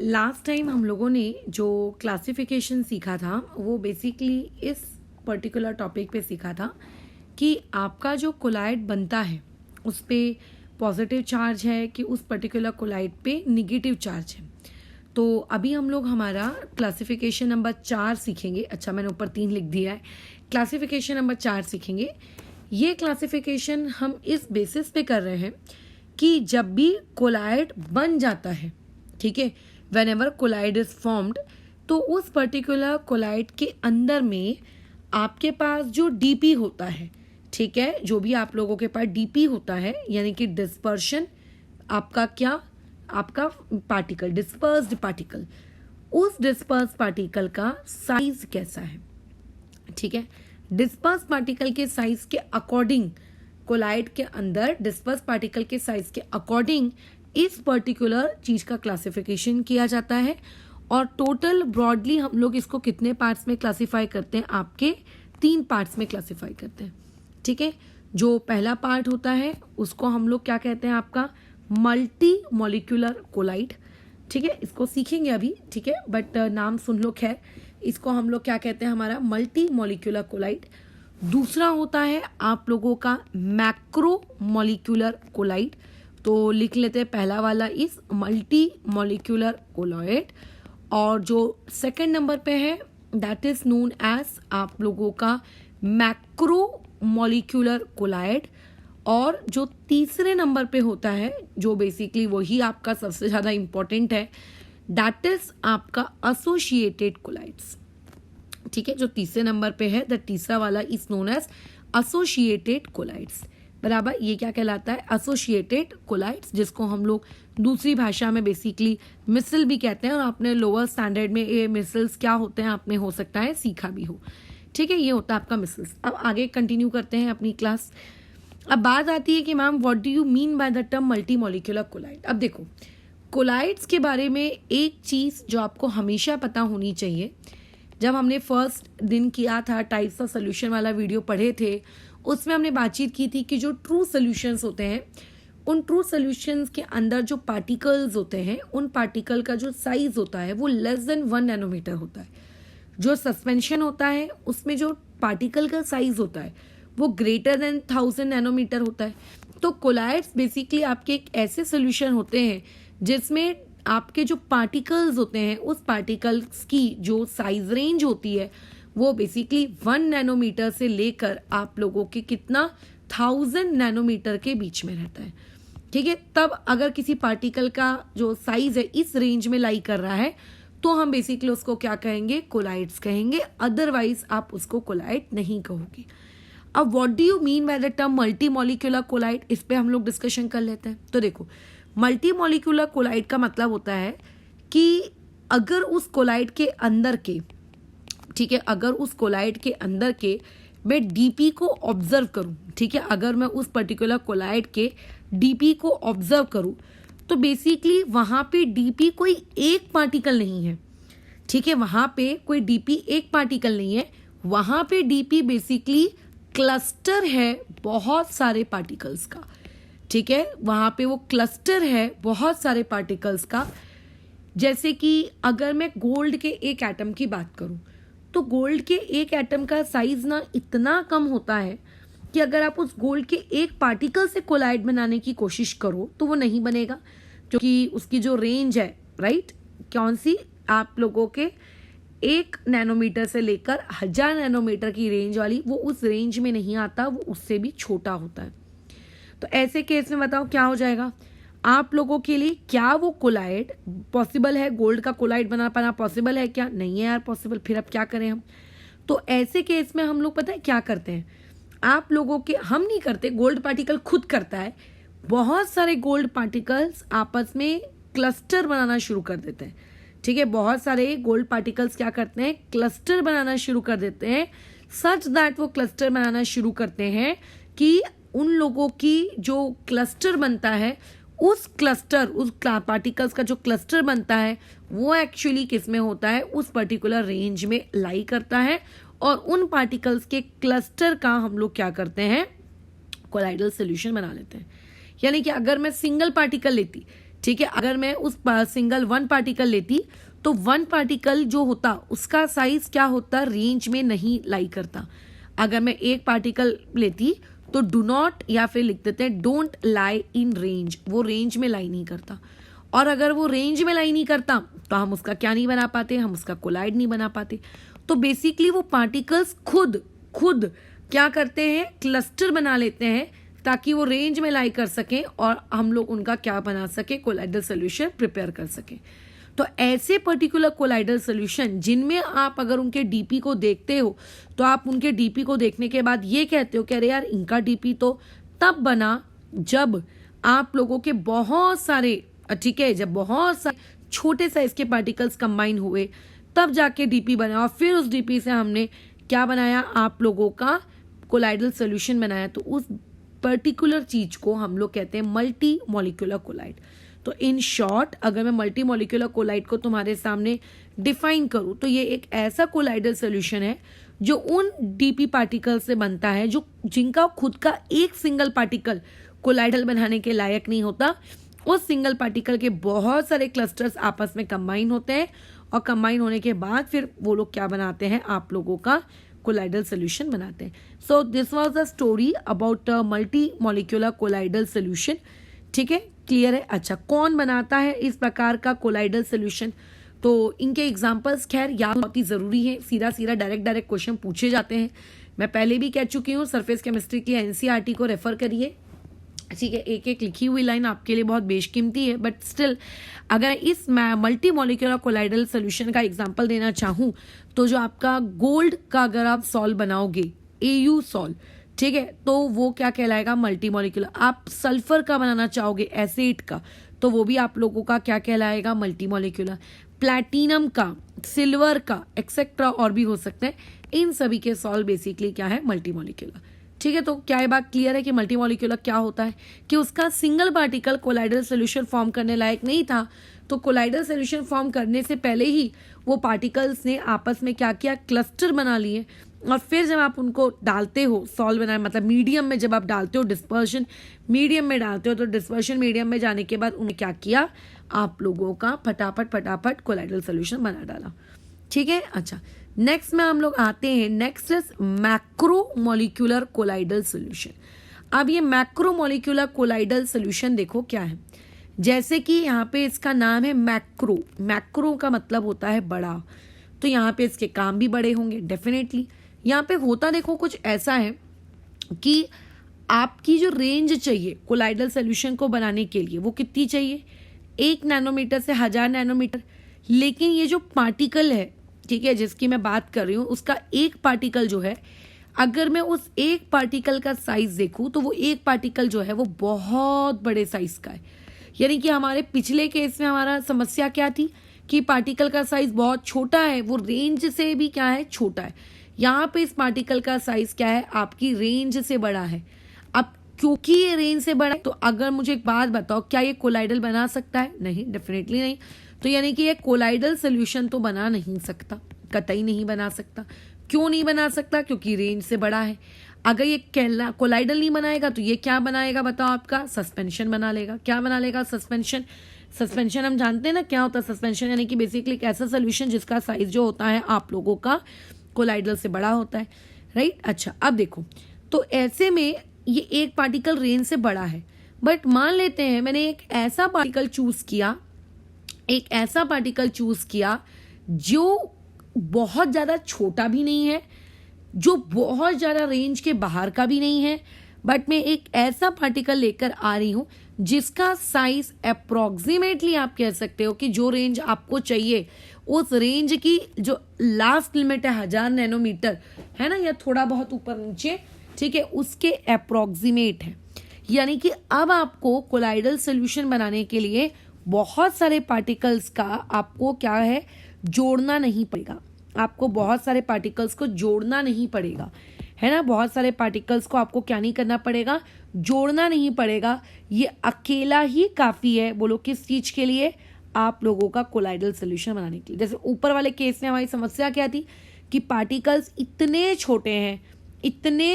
Last time हम लोगों ने जो क्लासिफिकेशन सीखा था वो बेसिकली इस पर्टिकुलर टॉपिक पे सीखा था कि आपका जो कोलाइड बनता है उस पे पॉजिटिव चार्ज है कि उस पर्टिकुलर कोलाइड पे निगेटिव चार्ज है। तो अभी हम लोग हमारा क्लासिफिकेशन नंबर 4 सीखेंगे। अच्छा, मैंने ऊपर 3 लिख दिया है। क्लासिफिकेशन नंबर 4 सीखेंगे। ये क्लासिफिकेशन हम इस बेसिस पे कर रहे हैं कि जब भी कोलाइड बन जाता है, ठीक है, whenever collide is formed, तो उस पर्टिकुलर कोलाइड के अंदर में आपके पास जो डीपी होता है, ठीक है, जो भी आप लोगों के पास डीपी होता है यानी कि डिस्पर्शन, आपका क्या, आपका पार्टिकल, डिस्पर्स्ड पार्टिकल, उस डिस्पर्स पार्टिकल का साइज कैसा है, ठीक है। डिस्पर्स पार्टिकल के साइज के अकॉर्डिंग, कोलाइड के अंदर डिस्पर्स पार्टिकल के साइज के अकॉर्डिंग इस पर्टिकुलर चीज का क्लासिफिकेशन किया जाता है। और टोटल ब्रॉडली हम लोग इसको कितने पार्ट्स में क्लासिफाई करते हैं? आपके 3 पार्ट्स में क्लासिफाई करते हैं, ठीक है। जो पहला पार्ट होता है उसको हम लोग क्या कहते हैं? आपका मल्टी मॉलिक्यूलर कोलाइड, ठीक है। इसको सीखेंगे अभी, ठीक है, बट नाम सुन लो। खैर, इसको हम लोग क्या कहते हैं? हमारा मल्टी मॉलिक्यूलर कोलाइड। दूसरा होता है आप लोगों का मैक्रो मॉलिक्यूलर कोलाइड। तो लिख लेते हैं पहला वाला इस मल्टी मॉलिक्यूलर कोलाइड। और जो सेकंड नंबर पे है दैट इज नोन एज आप लोगों का मैक्रो मॉलिक्यूलर कोलाइड। और जो तीसरे नंबर पे होता है, जो बेसिकली वही आपका सबसे ज्यादा इंपॉर्टेंट है, दैट इज आपका एसोसिएटेड कोलाइड्स, ठीक है। जो तीसरे नंबर पे है, द तीसरा वाला is known as associated colloids, बराबर। ये क्या कहलाता है? एसोसिएटेड कोलाइड्स, जिसको हम लोग दूसरी भाषा में बेसिकली मिसल भी कहते हैं। और आपने लोअर स्टैंडर्ड में ये मिसल्स क्या होते हैं आपने हो सकता है सीखा भी हो, ठीक है। ये होता है आपका मिसल्स। अब आगे कंटिन्यू करते हैं अपनी क्लास। अब बात आती है कि ma'am what do you mean by the term multi molecular colloid. अब देखो, कोलाइड्स के बारे में एक चीज जो आपको हमेशा पता होनी चाहिए, जब हमने फर्स्ट दिन किया था टाइप्स ऑफ सोल्यूशन वाला वीडियो पढ़े थे, उसमें हमने बातचीत की थी कि जो ट्रू सोल्यूशंस होते हैं, उन ट्रू सोल्यूशंस के अंदर जो पार्टिकल्स होते हैं, उन पार्टिकल का जो साइज होता है वो लेस देन 1 नैनोमीटर होता है। जो सस्पेंशन होता है उसमें जो पार्टिकल का साइज होता है वो ग्रेटर देन 1000 नैनोमीटर होता है। तो कोलाइड्स बेसिकली आपके एक ऐसे सोल्यूशन होते हैं जिसमें आपके जो पार्टिकल्स होते हैं उस पार्टिकल्स की जो साइज रेंज होती है वो बेसिकली 1 नैनोमीटर से लेकर आप लोगों के कितना 1000 नैनोमीटर के बीच में रहता है, ठीक है। तब अगर किसी पार्टिकल का जो साइज है इस रेंज में लाई कर रहा है तो हम बेसिकली उसको क्या कहेंगे? कोलाइड्स कहेंगे। अदरवाइज आप उसको कोलाइड नहीं कहोगे। अब what do you mean by the term multi molecular colloid, इस पे हम लोग डिस्कशन कर लेते हैं। तो देखो, मल्टी मॉलिक्यूलर कोलाइड का मतलब होता है कि अगर उस कोलाइड के अंदर के, ठीक है, अगर उस कोलाइड के अंदर के मैं डीपी को ऑब्जर्व करूं, ठीक है, अगर मैं उस पर्टिकुलर कोलाइड के डीपी को ऑब्जर्व करूं तो बेसिकली वहां पे डीपी कोई एक पार्टिकल नहीं है, ठीक है। वहां पे कोई डीपी एक पार्टिकल नहीं है, वहां पे डीपी बेसिकली क्लस्टर है बहुत सारे पार्टिकल्स का, ठीक है। वहां पे वो क्लस्टर है बहुत सारे पार्टिकल्स का। जैसे कि अगर मैं गोल्ड के एक एटम की बात करूं तो गोल्ड के एक एटम का साइज ना इतना कम होता है कि अगर आप उस गोल्ड के एक पार्टिकल से कोलाइड बनाने की कोशिश करो तो वो नहीं बनेगा, क्योंकि उसकी जो रेंज है, राइट, कौन सी, आप लोगों के 1 नैनोमीटर से लेकर 1000 नैनोमीटर की रेंज वाली, वो उस रेंज में नहीं आता, वो उससे भी छोटा होता है। तो ऐसे केस में बताओ क्या हो जाएगा आप लोगों के लिए? क्या वो कोलाइड पॉसिबल है? गोल्ड का कोलाइड बना पाना पॉसिबल है क्या? नहीं है यार पॉसिबल। फिर अब क्या करें हम? तो ऐसे केस में हम लोग पता है क्या करते हैं? आप लोगों के, हम नहीं करते, गोल्ड पार्टिकल खुद करता है। बहुत सारे गोल्ड पार्टिकल्स आपस में क्लस्टर बनाना शुरू कर देते हैं, ठीक है। बहुत सारे गोल्ड पार्टिकल्स क्या करते हैं? क्लस्टर बनाना शुरू कर देते हैं, सच दैट वो क्लस्टर बनाना शुरू करते हैं कि उन लोगों की जो क्लस्टर बनता है, उस क्लस्टर, उस पार्टिकल्स का जो क्लस्टर बनता है वो एक्चुअली किस में होता है? उस पर्टिकुलर रेंज में लाई करता है। और उन पार्टिकल्स के क्लस्टर का हम लोग क्या करते हैं? कोलाइडल सोल्यूशन बना लेते हैं। यानी कि अगर मैं सिंगल पार्टिकल लेती, ठीक है, अगर मैं उस सिंगल वन पार्टिकल लेती तो वन पार्टिकल जो होता उसका साइज क्या होता, रेंज में नहीं लाई करता। अगर मैं एक पार्टिकल लेती तो डू नॉट या फिर लिख देते हैं डोंट लाई इन रेंज, वो रेंज में लाई नहीं करता। और अगर वो रेंज में लाई नहीं करता तो हम उसका क्या नहीं बना पाते, हम उसका कोलाइड नहीं बना पाते। तो बेसिकली वो पार्टिकल्स खुद क्या करते हैं, क्लस्टर बना लेते हैं ताकि वो रेंज में लाई कर सकें और हम लोग उनका क्या बना सके, कोलाइडल सोल्यूशन प्रिपेयर कर सकें। तो ऐसे पर्टिकुलर कोलाइडल सोल्यूशन जिनमें आप अगर उनके डीपी को देखते हो तो आप उनके डीपी को देखने के बाद ये कहते हो कि अरे यार इनका डीपी तो तब बना जब आप लोगों के बहुत सारे, ठीक है, जब बहुत सारे छोटे साइज के पार्टिकल्स कंबाइन हुए तब जाके डीपी बना और फिर उस डीपी से हमने क्या बनाया, आप लोगों का कोलाइडल सोल्यूशन बनाया। तो उस पर्टिकुलर चीज को हम लोग कहते हैं मल्टी मॉलिक्यूलर कोलाइड। तो इन शॉर्ट अगर मैं मल्टी मॉलिक्यूलर कोलाइड को तुम्हारे सामने डिफाइन करूं तो ये एक ऐसा कोलाइडल सोल्यूशन है जो उन डीपी पार्टिकल से बनता है जो जिनका खुद का एक सिंगल पार्टिकल कोलाइडल बनाने के लायक नहीं होता। उस सिंगल पार्टिकल के बहुत सारे क्लस्टर्स आपस में कंबाइन होते हैं और कंबाइन होने के बाद फिर वो लोग क्या बनाते हैं, आप लोगों का कोलाइडल सोल्यूशन बनाते हैं। So this was the story about multi molecular colloidal solution. ठीक है, क्लियर है। अच्छा, कौन बनाता है इस प्रकार का कोलाइडल सोल्यूशन, तो इनके एग्जांपल्स खैर याद बहुत ही जरूरी है। सीधा डायरेक्ट क्वेश्चन पूछे जाते हैं। मैं पहले भी कह चुकी हूँ, सरफेस केमिस्ट्री की एनसीईआरटी को रेफर करिए। ठीक है, एक लिखी हुई लाइन आपके लिए बहुत बेशकीमती है, बट स्टिल अगर इस मल्टी मॉलिक्यूलर कोलाइडल सोल्यूशन का एग्जांपल देना चाहूँ तो जो आपका गोल्ड का अगर आप सॉल्व बनाओगे, AU सॉल्व, ठीक है, तो वो क्या कहलाएगा, मल्टी मॉलिक्यूलर। आप सल्फर का बनाना चाहोगे, एसिड का, तो वो भी आप लोगों का क्या कहलाएगा, मल्टी मॉलिक्यूलर। प्लैटिनम का, सिल्वर का, एक्सेट्रा और भी हो सकते हैं, इन सभी के सॉल्व बेसिकली क्या है, मल्टी मॉलिक्यूलर। ठीक है, तो क्या ये बात क्लियर है कि मल्टी मॉलिक्यूलर क्या होता है, कि उसका single particle colloidal solution form करने लायक नहीं था, तो कोलाइडल सोल्यूशन फॉर्म करने से पहले ही वो पार्टिकल्स ने आपस में क्या किया, क्लस्टर बना लिए, और फिर जब आप उनको डालते हो सॉल्व बनाए, मतलब मीडियम में जब आप डालते हो, डिस्पर्शन मीडियम में डालते हो, तो डिस्पर्शन मीडियम में जाने के बाद उन्हें क्या किया, आप लोगों का फटाफट कोलाइडल सोल्यूशन बना डाला। ठीक है। अच्छा, नेक्स्ट में हम लोग आते हैं, next is macro molecular colloidal solution. अब ये मैक्रो मॉलिक्यूलर कोलाइडल सोल्यूशन देखो क्या है, जैसे कि यहाँ पे इसका नाम है मैक्रो का मतलब होता है बड़ा, तो यहाँ पे इसके काम भी बड़े होंगे डेफिनेटली। यहाँ पे होता देखो कुछ ऐसा है कि आपकी जो रेंज चाहिए कोलाइडल सोल्यूशन को बनाने के लिए वो कितनी चाहिए, 1 नैनोमीटर से 1000 नैनोमीटर। लेकिन ये जो पार्टिकल है, ठीक है, जिसकी मैं बात कर रही हूँ, उसका एक पार्टिकल जो है, अगर मैं उस एक पार्टिकल का साइज देखूं तो वो एक पार्टिकल जो है वो बहुत बड़े साइज का है। यानी कि हमारे पिछले केस में हमारा समस्या क्या थी कि पार्टिकल का साइज बहुत छोटा है, वो रेंज से भी क्या है, छोटा है। यहाँ पे इस पार्टिकल का साइज क्या है, आपकी रेंज से बड़ा है। अब क्योंकि ये रेंज से बड़ा है, तो अगर मुझे एक बात बताओ, क्या ये कोलाइडल बना सकता है? नहीं, डेफिनेटली नहीं। तो यानी कि ये कोलाइडल सोल्यूशन तो बना नहीं सकता, कतई नहीं बना सकता। क्यों नहीं बना सकता? क्योंकि रेंज से बड़ा है। अगर ये कोलाइडल नहीं बनाएगा तो ये क्या बनाएगा बताओ, आपका सस्पेंशन बना लेगा। क्या बना लेगा? सस्पेंशन हम जानते हैं ना क्या होता है सस्पेंशन, यानी कि बेसिकली एक ऐसा सोल्यूशन जिसका साइज जो होता है आप लोगों का कोलाइडल से बड़ा होता है, राइट। अच्छा, अब देखो, तो ऐसे में ये एक पार्टिकल रेंज से बड़ा है, बट मान लेते हैं मैंने एक ऐसा पार्टिकल चूज किया जो बहुत ज्यादा छोटा भी नहीं है, जो बहुत ज्यादा रेंज के बाहर का भी नहीं है, बट मैं एक ऐसा पार्टिकल लेकर आ रही हूं जिसका साइज अप्रोक्सीमेटली आप कह सकते हो कि जो रेंज आपको चाहिए उस रेंज की जो लास्ट लिमिट है 1000 नैनोमीटर है ना, या थोड़ा बहुत ऊपर नीचे, ठीक है, उसके अप्रोक्सीमेट है। यानी कि अब आपको कोलाइडल सोल्यूशन बनाने के लिए बहुत सारे पार्टिकल्स का आपको क्या है, जोड़ना नहीं पड़ेगा। आपको बहुत सारे पार्टिकल्स को जोड़ना नहीं पड़ेगा, है ना। बहुत सारे पार्टिकल्स को आपको क्या नहीं करना पड़ेगा, जोड़ना नहीं पड़ेगा। ये अकेला ही काफी है। बोलो किस चीज के लिए? आप लोगों का कोलाइडल सोल्यूशन बनाने के लिए। जैसे ऊपर वाले केस में हमारी समस्या क्या थी कि पार्टिकल्स इतने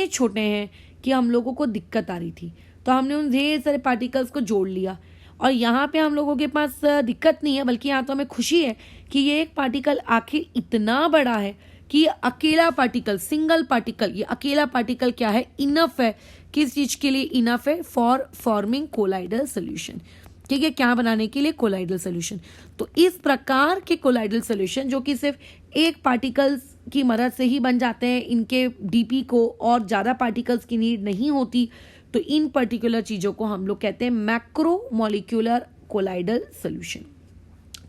छोटे हैं कि हम लोगों को दिक्कत आ रही थी, तो हमने उन ढेर सारे पार्टिकल्स को जोड़ लिया और यहाँ पे हम लोगों के पास दिक्कत नहीं है, बल्कि यहाँ तो हमें खुशी है कि ये एक पार्टिकल आखिर इतना बड़ा है कि ये अकेला पार्टिकल, सिंगल पार्टिकल, ये अकेला पार्टिकल क्या है, इनफ है। किस चीज के लिए इनफ है? For forming colloidal solution. ठीक है, क्या बनाने के लिए? Colloidal solution. तो इस प्रकार के कोलाइडल सोल्यूशन जो कि सिर्फ एक पार्टिकल्स की मदद से ही बन जाते हैं, इनके डीपी को और ज़्यादा पार्टिकल्स की नीड नहीं होती, तो इन पर्टिकुलर चीज़ों को हम लोग कहते हैं मैक्रोमोलिक्यूलर कोलाइडल सोल्यूशन।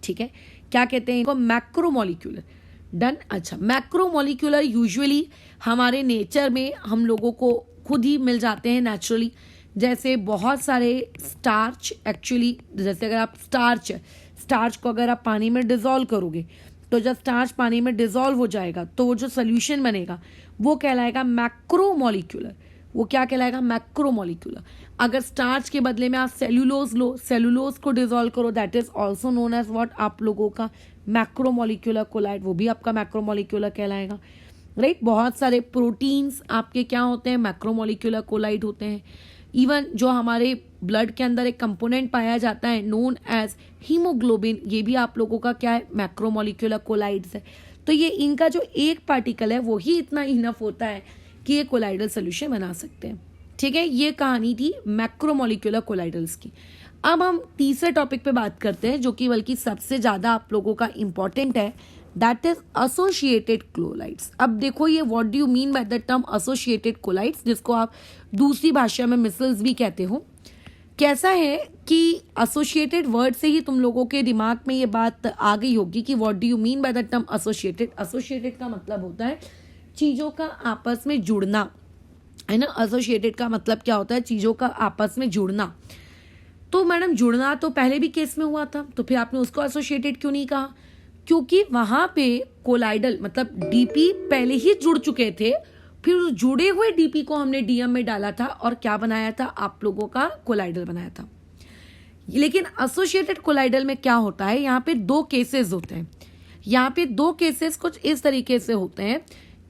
ठीक है, क्या कहते हैं इनको? मैक्रोमोलिक्यूलर। डन। अच्छा, मैक्रोमोलिक्यूलर यूजुअली हमारे नेचर में हम लोगों को खुद ही मिल जाते हैं नेचुरली। जैसे बहुत सारे स्टार्च, एक्चुअली जैसे अगर आप स्टार्च को अगर आप पानी में डिजोल्व करोगे, तो जब स्टार्च पानी में डिजोल्व हो जाएगा तो वो जो सोल्यूशन बनेगा वो कहलाएगा मैक्रोमोलिक्यूलर। वो क्या कहलाएगा? मैक्रोमोलिक्यूलर। अगर स्टार्च के बदले में आप सेल्यूलोज लो, सेल्यूलोज को डिजोल्व करो, that is also known as what? आप लोगों का मैक्रोमोलिक्यूलर कोलाइड, वो भी आपका मैक्रोमोलिक्यूलर कहलाएगा। राइट, बहुत सारे प्रोटीन्स आपके क्या होते हैं? मैक्रोमोलिक्यूलर कोलाइड होते हैं। इवन जो हमारे ब्लड के अंदर एक कंपोनेंट पाया जाता है नोन एज हीमोग्लोबिन, ये भी आप लोगों का क्या है? मैक्रोमोलिक्यूलर कोलाइड्स है। तो ये इनका जो एक पार्टिकल है वो ही इतना इनफ होता है कि ये कोलाइडल सोल्यूशन बना सकते हैं। ठीक है, ये कहानी थी मैक्रोमोलिक्यूलर कोलाइडल्स की। अब हम तीसरे टॉपिक पे बात करते हैं जो कि बल्कि सबसे ज्यादा आप लोगों का इंपॉर्टेंट है, दैट इज एसोसिएटेड कोलाइड्स। अब देखो ये what do you mean by the term associated colloids, जिसको आप दूसरी भाषा में मिसल्स भी कहते हो। कैसा है कि एसोसिएटेड वर्ड से ही तुम लोगों के दिमाग में ये बात आ गई होगी कि what do you mean by the term associated. Associated का मतलब होता है चीजों का आपस में जुड़ना, है ना। एसोसिएटेड का मतलब क्या होता है? चीजों का आपस में जुड़ना। तो मैडम जुड़ना तो पहले भी केस में हुआ था, तो फिर आपने उसको एसोसिएटेड क्यों नहीं कहा? क्योंकि वहां पे कोलाइडल मतलब डीपी पहले ही जुड़ चुके थे, फिर उस जुड़े हुए डीपी को हमने डीएम में डाला था और क्या बनाया था? आप लोगों का कोलाइडल बनाया था। लेकिन एसोसिएटेड कोलाइडल में क्या होता है? यहाँ पे दो केसेस होते हैं। यहाँ पे दो केसेस कुछ इस तरीके से होते हैं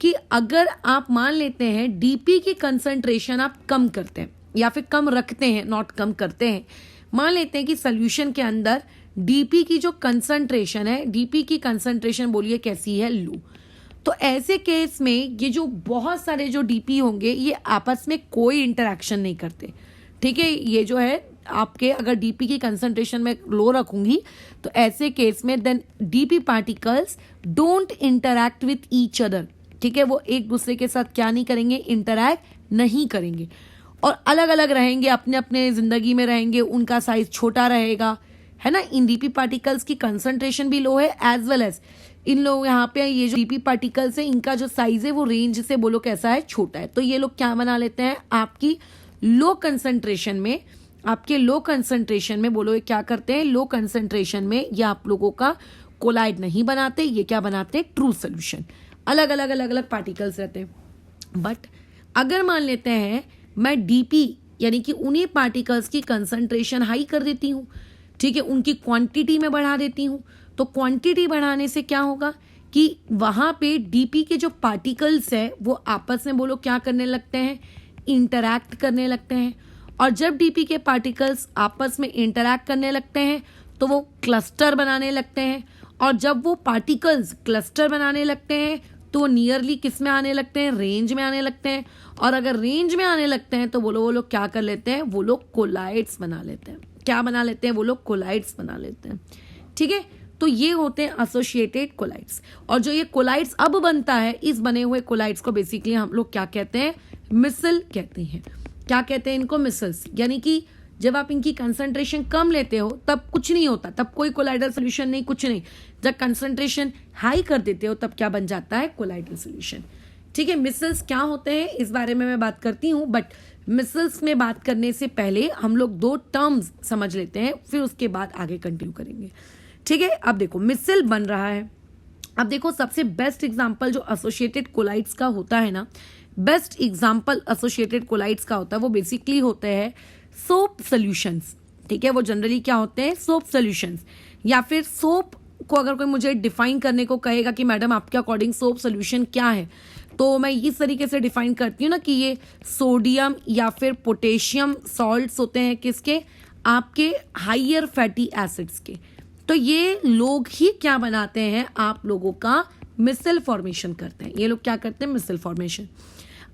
कि अगर आप मान लेते हैं डीपी की कंसंट्रेशन आप कम करते हैं या फिर कम रखते हैं, नॉट कम करते हैं, मान लेते हैं कि सोल्यूशन के अंदर डीपी की जो कंसंट्रेशन है, डीपी की कंसंट्रेशन बोलिए कैसी है? लो। तो ऐसे केस में ये जो बहुत सारे जो डीपी होंगे ये आपस में कोई इंटरेक्शन नहीं करते। ठीक है, ये जो है आपके अगर डीपी की कंसंट्रेशन में लो रखूंगी तो ऐसे केस में then DP particles don't interact with each other. ठीक है, वो एक दूसरे के साथ क्या नहीं करेंगे? इंटरैक्ट नहीं करेंगे और अलग अलग रहेंगे, अपने अपने जिंदगी में रहेंगे, उनका साइज छोटा रहेगा, है ना। इन डीपी पार्टिकल्स की कंसंट्रेशन भी लो है एज वेल एज इन लोग यहाँ पे ये जो डीपी पार्टिकल्स है इनका जो साइज है वो रेंज से बोलो कैसा है? छोटा है। तो ये लोग क्या बना लेते हैं? आपकी लो कंसंट्रेशन में, आपके लो कंसंट्रेशन में बोलो ये क्या करते हैं? लो कंसंट्रेशन में ये आप लोगों का कोलाइड नहीं बनाते, ये क्या बनाते? True solution. अलग अलग पार्टिकल्स रहते हैं। बट अगर मान लेते हैं मैं डीपी यानी कि उन्हीं पार्टिकल्स की कंसंट्रेशन हाई कर देती हूँ, ठीक है, उनकी क्वांटिटी में बढ़ा देती हूँ, तो क्वांटिटी बढ़ाने से क्या होगा कि वहां पे डीपी के जो पार्टिकल्स है वो आपस में बोलो क्या करने लगते हैं? इंटरैक्ट करने लगते हैं। और जब डीपी के पार्टिकल्स आपस में इंटरैक्ट करने लगते हैं तो वो क्लस्टर बनाने लगते हैं, और जब वो पार्टिकल्स क्लस्टर बनाने लगते हैं तो नियरली किस में आने लगते हैं? रेंज में आने लगते हैं। और अगर रेंज में आने लगते हैं तो वो लोग क्या कर लेते हैं? वो लोग कोलाइड्स बना लेते हैं। क्या बना लेते हैं? वो लोग कोलाइड्स बना लेते हैं। ठीक है, तो ये होते हैं एसोसिएटेड कोलाइड्स। और जो ये कोलाइड्स अब बनता है, इस बने हुए कोलाइड्स को बेसिकली हम लोग क्या कहते हैं? मिसल कहते हैं। क्या कहते हैं इनको? मिसल्स। यानी कि जब आप इनकी कंसंट्रेशन कम लेते हो तब कुछ नहीं होता, तब कोई कोलाइडल सोल्यूशन नहीं, कुछ नहीं। जब कंसंट्रेशन हाई कर देते हो तब क्या बन जाता है? Colloidal solution. ठीक है, मिसल्स क्या होते हैं इस बारे में मैं बात करती हूँ, बट मिसल्स में बात करने से पहले हम लोग दो टर्म्स समझ लेते हैं, फिर उसके बाद आगे कंटिन्यू करेंगे। ठीक है, अब देखो मिसल बन रहा है। अब देखो सबसे बेस्ट एग्जांपल जो एसोसिएटेड कोलाइड्स का होता है ना, बेस्ट एग्जांपल एसोसिएटेड कोलाइड्स का होता है वो बेसिकली होते हैं सोप सॉल्यूशंस। ठीक है, वो जनरली क्या होते हैं? Soap solutions. या फिर सोप को अगर कोई मुझे डिफाइन करने को कहेगा कि मैडम आपके अकॉर्डिंग सोप सॉल्यूशन क्या है, तो मैं इस तरीके से डिफाइन करती हूँ ना कि ये सोडियम या फिर पोटेशियम सॉल्ट्स होते हैं किसके? आपके हाइयर फैटी एसिड्स के। तो ये लोग ही क्या बनाते हैं, आप लोगों का मिसल फॉर्मेशन करते हैं। ये लोग क्या करते हैं, मिसल फॉर्मेशन।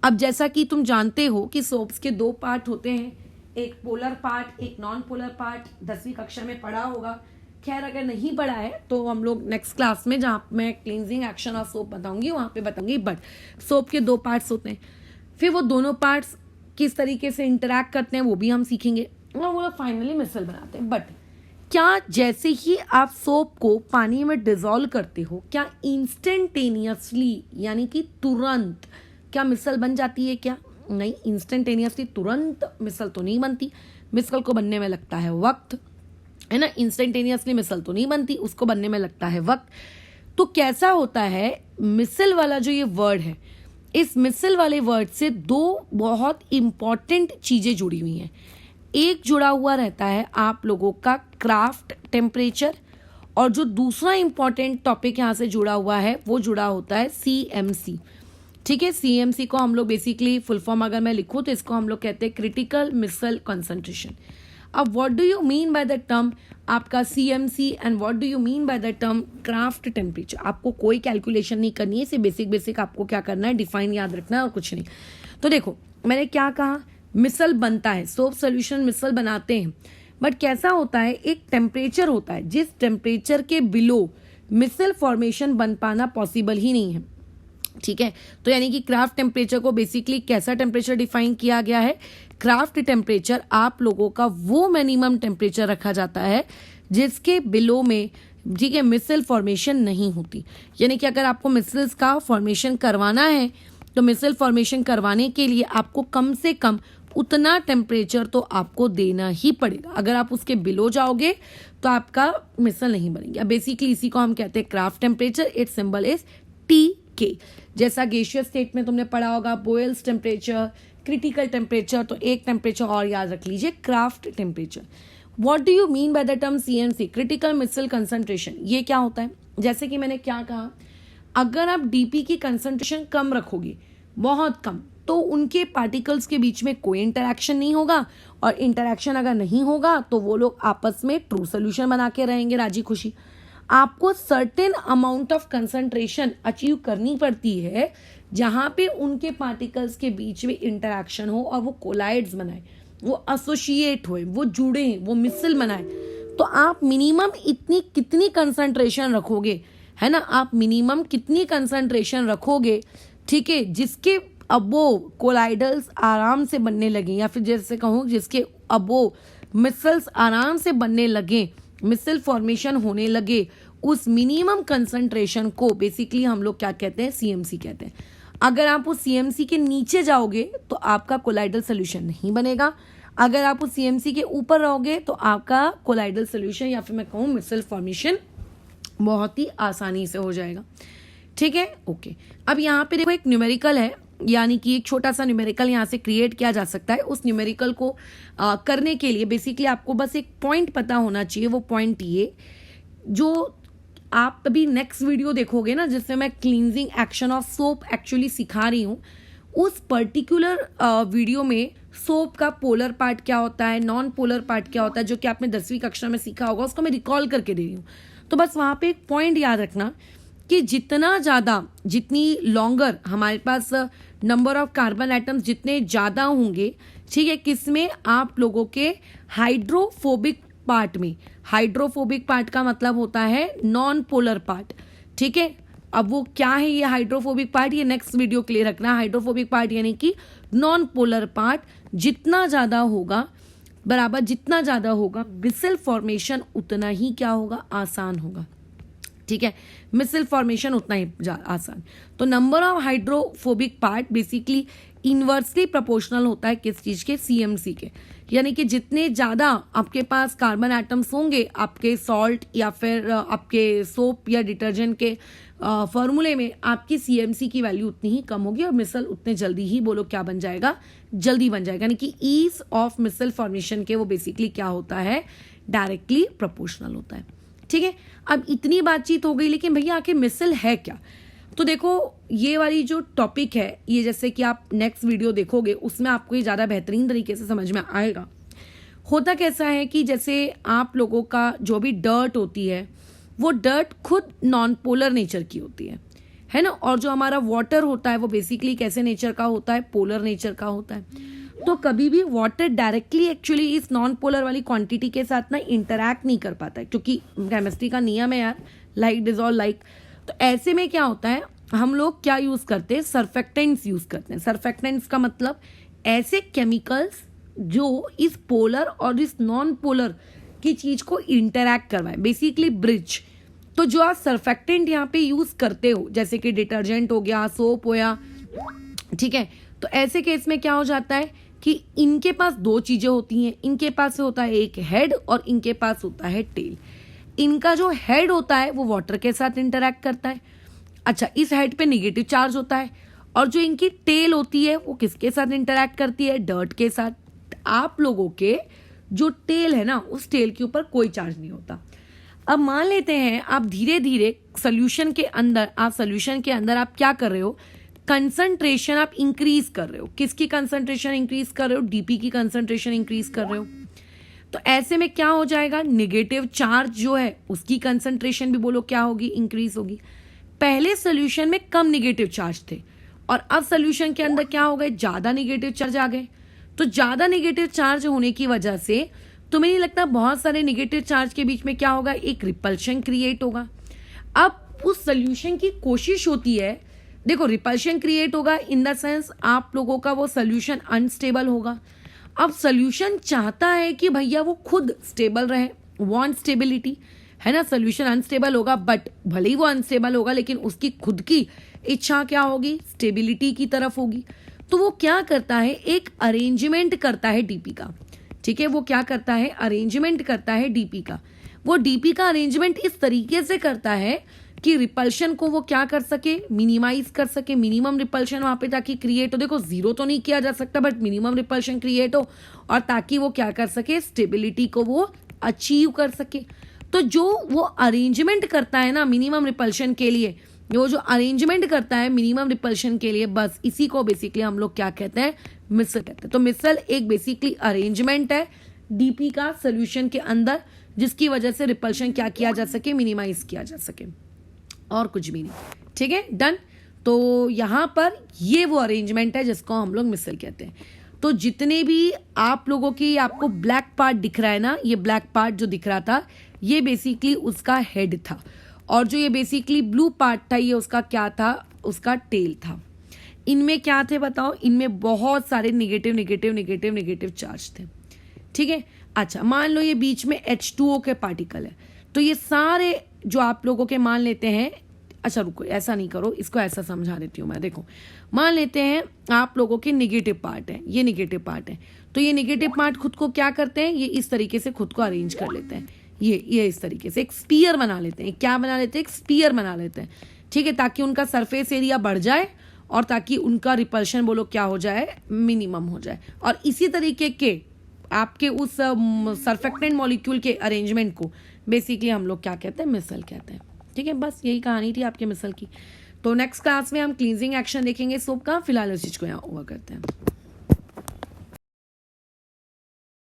अब जैसा कि तुम जानते हो कि सोप्स के 2 पार्ट होते हैं, एक पोलर पार्ट, एक नॉन पोलर पार्ट। 10वीं कक्षा में पढ़ा होगा। खैर अगर नहीं पढ़ा है तो हम लोग नेक्स्ट क्लास में, जहाँ मैं क्लींजिंग एक्शन ऑफ सोप बताऊंगी, वहां पे बताऊंगी। बट सोप के 2 पार्ट्स होते हैं, फिर वो दोनों पार्ट्स किस तरीके से इंटरैक्ट करते हैं वो भी हम सीखेंगे, और वो लोग फाइनली मिसल बनाते हैं। बट क्या जैसे ही आप सोप को पानी में डिजोल्व करते हो, क्या इंस्टेंटेनियसली यानी कि तुरंत क्या मिसल बन जाती है? क्या नहीं, इंस्टेंटेनियसली तुरंत मिसल तो नहीं बनती। मिसल को बनने में लगता है वक्त, है ना। इंस्टेंटेनियसली मिसल तो नहीं बनती, उसको बनने में लगता है वक्त। तो कैसा होता है, मिसल वाला जो ये वर्ड है, इस मिसल वाले वर्ड से 2 बहुत इंपॉर्टेंट चीजें जुड़ी हुई हैं। एक जुड़ा हुआ रहता है आप लोगों का क्राफ्ट टेम्परेचर, और जो दूसरा इंपॉर्टेंट टॉपिक यहाँ से जुड़ा हुआ है वो जुड़ा होता है CMC। ठीक है, CMC को हम लोग बेसिकली फुल फॉर्म अगर मैं लिखूं तो इसको हम लोग कहते हैं क्रिटिकल मिसल कंसंट्रेशन। अब what do you mean by the term आपका CMC and what do you mean by the term craft temperature? आपको कोई कैलकुलेशन नहीं करनी है, सिर्फ बेसिक आपको क्या करना है, डिफाइन याद रखना है और कुछ नहीं। तो देखो मैंने क्या कहा, मिसल बनता है, सोप सोल्यूशन मिसल बनाते हैं। बट कैसा होता है, एक टेम्परेचर होता है जिस टेम्परेचर के बिलो मिसल फॉर्मेशन बन पाना पॉसिबल ही नहीं है। ठीक है, तो यानी कि क्राफ्ट टेम्परेचर को बेसिकली कैसा टेम्परेचर डिफाइन किया गया है, क्राफ्ट टेम्परेचर आप लोगों का वो मिनिमम टेम्परेचर रखा जाता है जिसके बिलो में, ठीक है, मिसल फॉर्मेशन नहीं होती। यानी कि अगर आपको मिसल्स का फॉर्मेशन करवाना है तो मिसल फॉर्मेशन करवाने के लिए आपको कम से कम उतना टेम्परेचर तो आपको देना ही पड़ेगा। अगर आप उसके बिलो जाओगे तो आपका मिसल नहीं बनेगी। अब बेसिकली इसी को हम कहते हैं craft temperature. It's symbol is TK। जैसा गैसियस स्टेट में तुमने पढ़ा होगा बॉयल्स टेम्परेचर, क्रिटिकल टेम्परेचर, तो एक टेम्परेचर और याद रख लीजिए, Krafft temperature. What do you mean by the term CMC, critical micelle concentration? ये क्या होता है, जैसे कि मैंने क्या कहा, अगर आप DP की कंसंट्रेशन कम रखोगे, बहुत कम, तो उनके पार्टिकल्स के बीच में कोई इंटरेक्शन नहीं होगा, और इंटरेक्शन अगर नहीं होगा तो वो लोग आपस में ट्रू सोल्यूशन बना के रहेंगे राजी खुशी। आपको certain amount of concentration achieve करनी पड़ती है जहां पे उनके पार्टिकल्स के बीच में इंटरेक्शन हो और वो कोलाइड्स बनाए, वो एसोसिएट होए, वो जुड़े, वो मिसल बनाए। तो आप मिनिमम इतनी कितनी कंसंट्रेशन रखोगे, है ना, आप मिनिमम कितनी कंसंट्रेशन रखोगे, ठीक है, जिसके अबो कोलाइडल्स आराम से बनने लगे, या फिर जैसे कहूँ जिसके अबो मिसल्स आराम से बनने लगे, मिसल फॉर्मेशन होने लगे, उस मिनिमम कंसंट्रेशन को बेसिकली हम लोग क्या कहते हैं, CMC कहते हैं। अगर आप उस CMC के नीचे जाओगे तो आपका कोलाइडल सोल्यूशन नहीं बनेगा। अगर आप उस CMC के ऊपर रहोगे तो आपका कोलाइडल सोल्यूशन या फिर मैं कहूँ मिसल फॉर्मेशन बहुत ही आसानी से हो जाएगा। ठीक है, ओके। अब यहाँ पे देखो एक न्यूमेरिकल है, यानी कि एक छोटा सा न्यूमेरिकल यहाँ से क्रिएट किया जा सकता है। उस न्यूमेरिकल को करने के लिए बेसिकली आपको बस एक पॉइंट पता होना चाहिए। वो पॉइंट ये, जो आप अभी नेक्स्ट वीडियो देखोगे ना जिसमें मैं cleansing action of soap actually सिखा रही हूँ, उस पर्टिकुलर वीडियो में सोप का पोलर पार्ट क्या होता है, नॉन पोलर पार्ट क्या होता है, जो कि आपने 10वीं कक्षा में सीखा होगा, उसको मैं रिकॉल करके दे रही हूँ। तो बस वहाँ पे एक पॉइंट याद रखना कि जितनी लॉन्गर हमारे पास नंबर ऑफ कार्बन एटम्स जितने ज़्यादा होंगे, ठीक है, किसमें, आप लोगों के हाइड्रोफोबिक पार्ट में। हाइड्रोफोबिक पार्ट का मतलब होता है नॉन पोलर पार्ट। ठीक है, अब वो क्या है ये हाइड्रोफोबिक पार्ट, ये नेक्स्ट वीडियो के लिए रखना। हाइड्रोफोबिक पार्ट यानी कि नॉन पोलर पार्ट जितना ज़्यादा होगा, बराबर जितना ज़्यादा होगा, मिसल फॉर्मेशन उतना ही क्या होगा, आसान होगा। ठीक है, मिसल फॉर्मेशन उतना ही आसान। तो number of hydrophobic part basically inversely proportional होता है किस चीज के, CMC के। यानी कि जितने ज्यादा आपके पास कार्बन एटम्स होंगे आपके सॉल्ट या फिर आपके सोप या डिटर्जेंट के फॉर्मूले में, आपकी CMC की वैल्यू उतनी ही कम होगी और मिसल उतने जल्दी ही बोलो क्या बन जाएगा, जल्दी बन जाएगा। यानी कि ईज ऑफ मिसल फॉर्मेशन के वो बेसिकली क्या होता है, डायरेक्टली प्रोपोर्शनल होता है। ठीक है, अब इतनी बातचीत हो गई, लेकिन भैया आखिर मिसल है क्या? तो देखो ये वाली जो टॉपिक है, ये जैसे कि आप नेक्स्ट वीडियो देखोगे उसमें आपको ये ज़्यादा बेहतरीन तरीके से समझ में आएगा। होता कैसा है कि जैसे आप लोगों का जो भी डर्ट होती है वो डर्ट खुद नॉन पोलर नेचर की होती है ना, और जो हमारा वाटर होता है वो बेसिकली कैसे नेचर का होता है, पोलर नेचर का होता है। तो कभी भी वाटर डायरेक्टली एक्चुअली इस नॉन पोलर वाली क्वांटिटी के साथ ना इंटरैक्ट नहीं कर पाता है, क्योंकि केमिस्ट्री का नियम है यार, लाइक डिजॉल्व लाइक। तो ऐसे में क्या होता है, हम लोग क्या यूज करते हैं, सर्फेक्टेंट्स यूज करते हैं। सर्फेक्टेंट्स का मतलब ऐसे केमिकल्स जो इस पोलर और इस नॉन पोलर की चीज को इंटरैक्ट करवाए, बेसिकली ब्रिज। तो जो आप सर्फेक्टेंट यहाँ पे यूज करते हो, जैसे कि डिटर्जेंट हो गया, सोप हो गया, ठीक है, तो ऐसे केस में क्या हो जाता है कि इनके पास दो चीजें होती हैं। इनके पास होता है एक हेड और इनके पास होता है टेल। इनका जो हेड होता है वो वाटर के साथ इंटरैक्ट करता है। अच्छा, इस हेड पे नेगेटिव चार्ज होता है, और जो इनकी टेल होती है वो किसके साथ इंटरैक्ट करती है, डर्ट के साथ। आप लोगों के जो टेल है ना, उस टेल के ऊपर कोई चार्ज नहीं होता। अब मान लेते हैं आप धीरे धीरे सोल्यूशन के अंदर आप क्या कर रहे हो, कंसंट्रेशन आप इंक्रीज कर रहे हो। किसकी कंसंट्रेशन इंक्रीज कर रहे हो, डीपी की कंसंट्रेशन इंक्रीज कर रहे हो। तो ऐसे में क्या हो जाएगा, नेगेटिव चार्ज जो है उसकी कंसंट्रेशन भी बोलो क्या होगी, इंक्रीज होगी। पहले सोल्यूशन में कम नेगेटिव चार्ज थे और अब सोल्यूशन के अंदर क्या हो गए, ज्यादा नेगेटिव चार्ज आ गए। तो ज्यादा नेगेटिव चार्ज होने की वजह से तुम्हें नहीं लगता बहुत सारे नेगेटिव चार्ज के बीच में क्या होगा, एक रिपल्शन क्रिएट होगा। अब उस सोल्यूशन की कोशिश होती है, देखो रिपल्शन क्रिएट होगा इन द सेंस आप लोगों का वो सोल्यूशन अनस्टेबल होगा। अब सोल्यूशन चाहता है कि भैया वो खुद स्टेबल रहे, वांट स्टेबिलिटी, है ना। सोल्यूशन अनस्टेबल होगा, बट भले ही वो अनस्टेबल होगा लेकिन उसकी खुद की इच्छा क्या होगी, स्टेबिलिटी की तरफ होगी। तो वो क्या करता है, एक अरेंजमेंट करता है डीपी का, ठीक है। वो क्या करता है, अरेंजमेंट करता है डीपी का। वो डीपी का अरेंजमेंट इस तरीके से करता है कि रिपल्शन को वो क्या कर सके, मिनिमाइज कर सके, मिनिमम रिपल्शन वहां पे ताकि क्रिएट हो। देखो जीरो तो नहीं किया जा सकता बट मिनिमम रिपल्शन क्रिएट हो, और ताकि वो क्या कर सके, स्टेबिलिटी को वो अचीव कर सके। तो जो वो अरेंजमेंट करता है ना मिनिमम रिपल्शन के लिए, वो जो अरेंजमेंट करता है मिनिमम रिपल्शन के लिए, बस इसी को बेसिकली हम लोग क्या कहते हैं, मिसल कहते हैं। तो मिसल एक बेसिकली अरेंजमेंट है डीपी का सोल्यूशन के अंदर, जिसकी वजह से रिपल्शन क्या किया जा सके, मिनिमाइज किया जा सके, और कुछ भी नहीं, ठीक है, डन। तो यहां पर ये वो अरेंजमेंट है जिसको हम लोग मिसल कहते हैं। तो जितने भी आप लोगों की, आपको ब्लैक पार्ट दिख रहा है ना, ये ब्लैक पार्ट जो दिख रहा था ये बेसिकली उसका हेड था, और जो ये बेसिकली ब्लू पार्ट था ये उसका क्या था, उसका टेल था। इनमें क्या थे बताओ, इनमें बहुत सारे negative negative negative negative charge थे, ठीक है। अच्छा, मान लो ये बीच में H2O के पार्टिकल है, तो ये सारे जो आप लोगों के मान लेते हैं, अच्छा रुको ऐसा नहीं करो, इसको ऐसा समझा देती हूँ मैं। देखो मान लेते हैं आप लोगों के नेगेटिव पार्ट है, ये नेगेटिव पार्ट है, तो ये नेगेटिव पार्ट खुद को क्या करते हैं, ये इस तरीके से खुद को अरेंज कर लेते हैं, ये इस तरीके से एक स्पीयर बना लेते हैं। क्या बना लेते हैं, एक स्पीयर बना लेते हैं, ठीक है, ताकि उनका सरफेस एरिया बढ़ जाए और ताकि उनका रिपल्शन बोलो क्या हो जाए, मिनिमम हो जाए। और इसी तरीके के आपके उस सर्फेक्टेंट मॉलिक्यूल के अरेंजमेंट को बेसिकली हम लोग क्या कहते हैं, मिसल कहते हैं, ठीक है। बस यही कहानी थी आपके मिसल की। तो नेक्स्ट क्लास में हम क्लींजिंग एक्शन देखेंगे सोप का, फिलहाल इस चीज को यहाँ ओवर करते हैं।